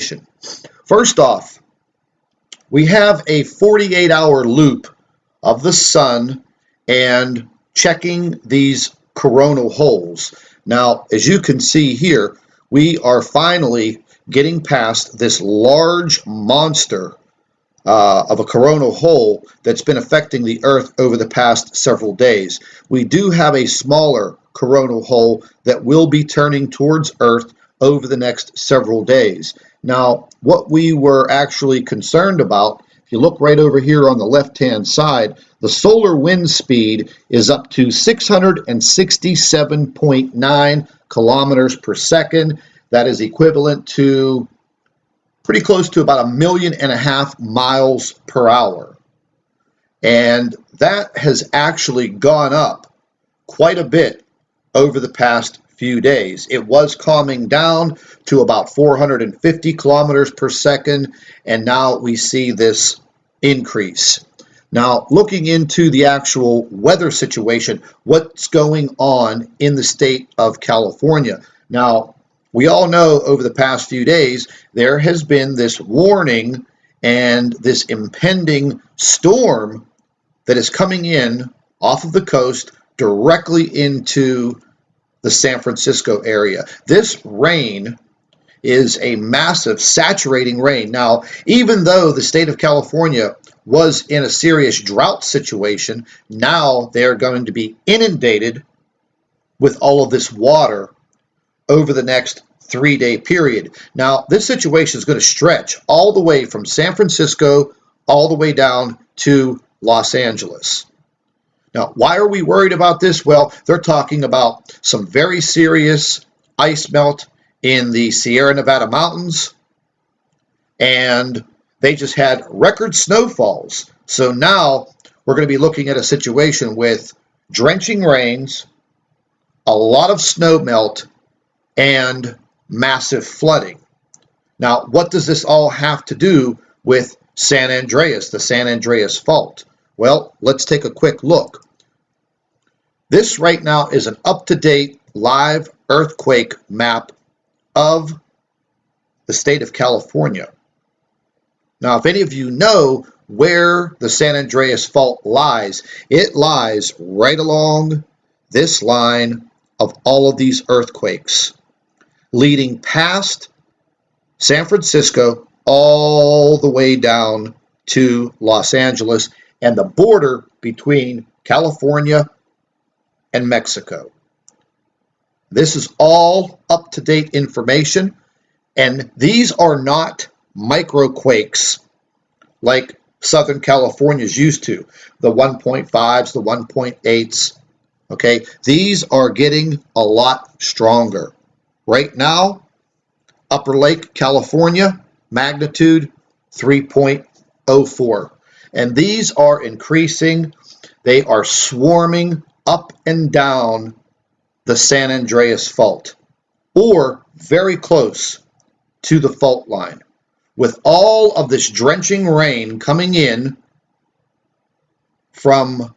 situation. First off, we have a 48-hour loop of the sun and checking these coronal holes. Now, as you can see here, we are finally getting past this large monster of a coronal hole that's been affecting the Earth over the past several days. We do have a smaller coronal hole that will be turning towards Earth over the next several days. Now, what we were actually concerned about, if you look right over here on the left-hand side, the solar wind speed is up to 667.9 kilometers per second. That is equivalent to pretty close to about 1.5 million miles per hour. And that has actually gone up quite a bit over the past few days. It was calming down to about 450 kilometers per second, and now we see this increase. Now, looking into the actual weather situation, what's going on in the state of California? Now, we all know over the past few days, there has been this warning and this impending storm that is coming in off of the coast directly into the San Francisco area. This rain is a massive saturating rain. Now, even though the state of California was in a serious drought situation, now they're going to be inundated with all of this water over the next 3-day period. Now, this situation is going to stretch all the way from San Francisco all the way down to Los Angeles. Now, why are we worried about this? Well, they're talking about some very serious ice melt in the Sierra Nevada mountains, and they just had record snowfalls. So now we're going to be looking at a situation with drenching rains, a lot of snow melt, and massive flooding. Now, what does this all have to do with San Andreas, the San Andreas Fault? Well, let's take a quick look. This right now is an up-to-date live earthquake map of the state of California. Now, if any of you know where the San Andreas Fault lies, it lies right along this line of all of these earthquakes, leading past San Francisco all the way down to Los Angeles and the border between California and Mexico. This is all up-to-date information, and these are not microquakes like Southern California is used to, the 1.5s, the 1.8s. Okay, these are getting a lot stronger. Right now, Upper Lake, California, magnitude 3.04. And these are increasing. They are swarming up and down the San Andreas Fault, or very close to the fault line. With all of this drenching rain coming in from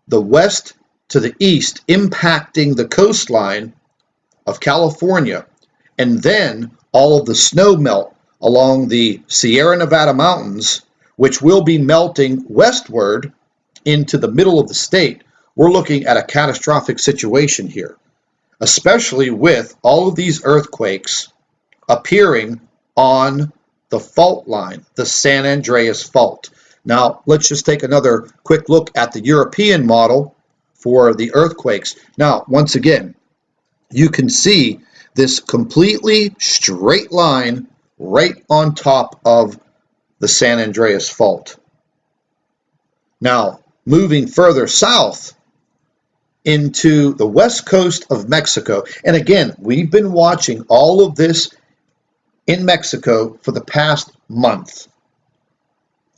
the west to the east, impacting the coastline of California, and then all of the snow melt along the Sierra Nevada mountains, which will be melting westward into the middle of the state, we're looking at a catastrophic situation here, especially with all of these earthquakes appearing on the fault line, the San Andreas Fault. Now, let's just take another quick look at the European model for the earthquakes. Now, once again, you can see this completely straight line right on top of the San Andreas Fault. Now, moving further south into the west coast of Mexico, and again, we've been watching all of this in Mexico for the past month.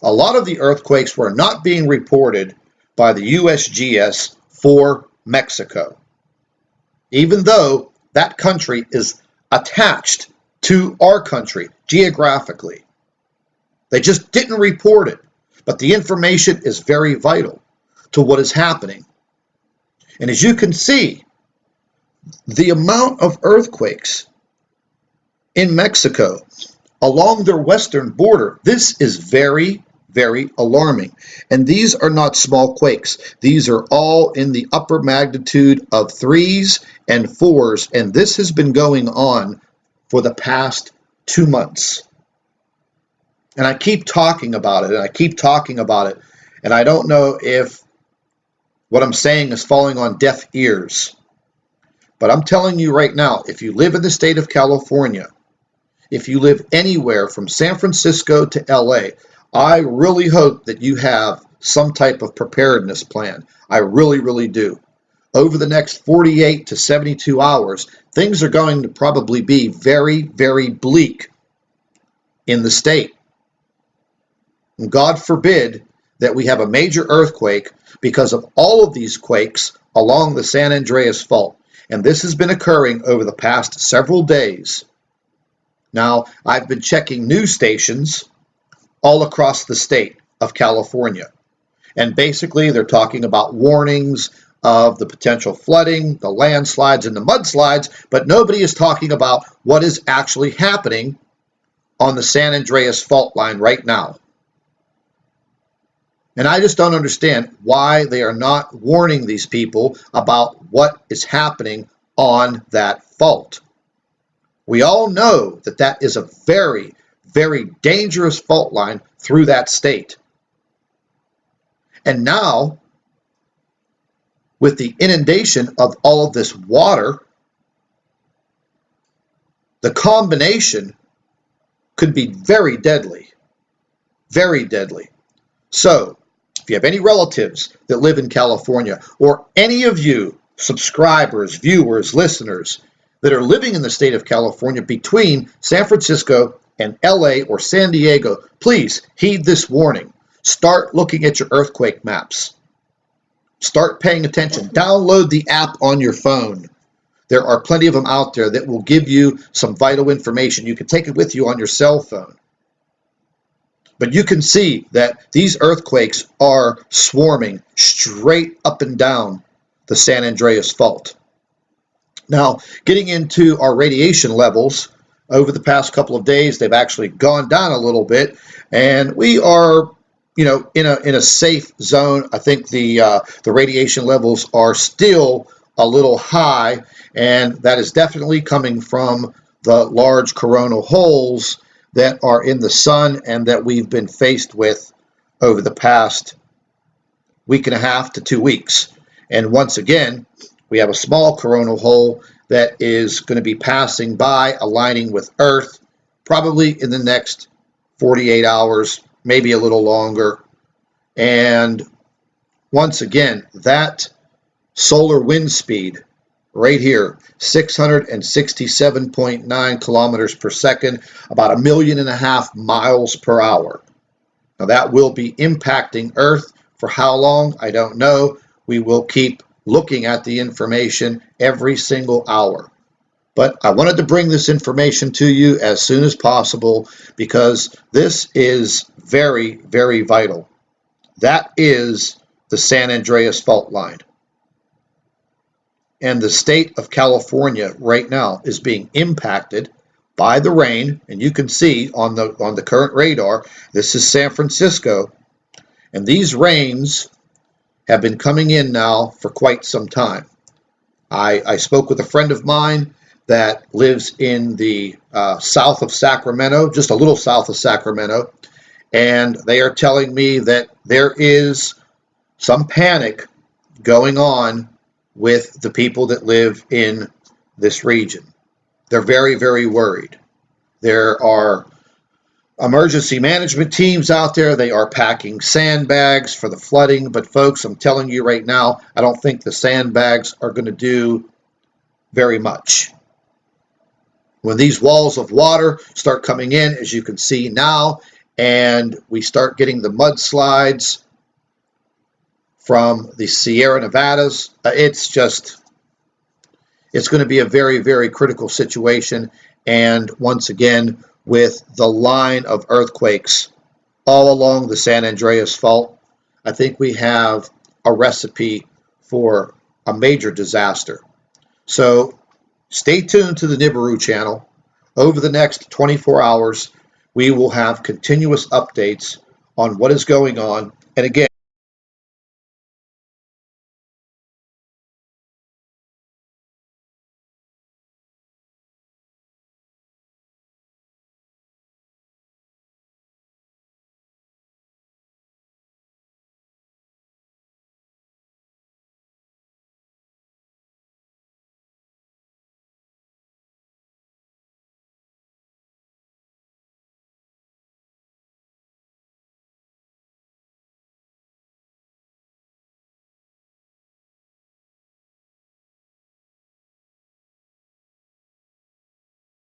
A lot of the earthquakes were not being reported by the USGS for Mexico, even though that country is attached to our country geographically. They just didn't report it, but the information is very vital to what is happening. And as you can see, the amount of earthquakes in Mexico along their western border. This is very, very alarming. And these are not small quakes. These are all in the upper magnitude of 3s and 4s, and this has been going on for the past 2 months. And I keep talking about it, and I keep talking about it, and I don't know if what I'm saying is falling on deaf ears. But I'm telling you right now, if you live in the state of California, if you live anywhere from San Francisco to LA, I really hope that you have some type of preparedness plan. I really, really do. Over the next 48 to 72 hours, things are going to probably be very, very bleak in the state. And God forbid that we have a major earthquake because of all of these quakes along the San Andreas Fault. And this has been occurring over the past several days. Now, I've been checking news stations all across the state of California. And basically, they're talking about warnings of the potential flooding, the landslides, and the mudslides, but nobody is talking about what is actually happening on the San Andreas Fault line right now. And I just don't understand why they are not warning these people about what is happening on that fault. We all know that that is a very, very dangerous fault line through that state. And now, with the inundation of all of this water, the combination could be very deadly. Very deadly. So, if you have any relatives that live in California, or any of you subscribers, viewers, listeners that are living in the state of California between San Francisco and LA or San Diego, please heed this warning. Start looking at your earthquake maps. Start paying attention. Download the app on your phone. There are plenty of them out there that will give you some vital information. You can take it with you on your cell phone. But you can see that these earthquakes are swarming straight up and down the San Andreas Fault. Now, getting into our radiation levels, over the past couple of days, they've actually gone down a little bit, and we are, in a safe zone. I think the radiation levels are still a little high, and that is definitely coming from the large coronal holes that are in the sun and that we've been faced with over the past week and a half to 2 weeks. And once again, we have a small coronal hole that is going to be passing by, aligning with Earth, probably in the next 48 hours, maybe a little longer. And once again, that solar wind speed right here, 667.9 kilometers per second, about 1.5 million miles per hour. Now that will be impacting Earth. For how long, I don't know. We will keep looking at the information every single hour. But I wanted to bring this information to you as soon as possible because this is very, very vital. That is the San Andreas Fault line. And the state of California right now is being impacted by the rain. And you can see on the current radar, this is San Francisco. And these rains have been coming in now for quite some time. I spoke with a friend of mine that lives in the south of Sacramento, just a little south of Sacramento. And they are telling me that there is some panic going on with the people that live in this region. They're very, very worried. There are emergency management teams out there. They are packing sandbags for the flooding. But folks, I'm telling you right now, I don't think the sandbags are going to do very much. When these walls of water start coming in, as you can see now, and we start getting the mudslides from the Sierra Nevadas, it's going to be a very, very critical situation. And once again, with the line of earthquakes all along the San Andreas Fault, I think we have a recipe for a major disaster. So stay tuned to the Nibiru channel. Over the next 24 hours, we will have continuous updates on what is going on. And again,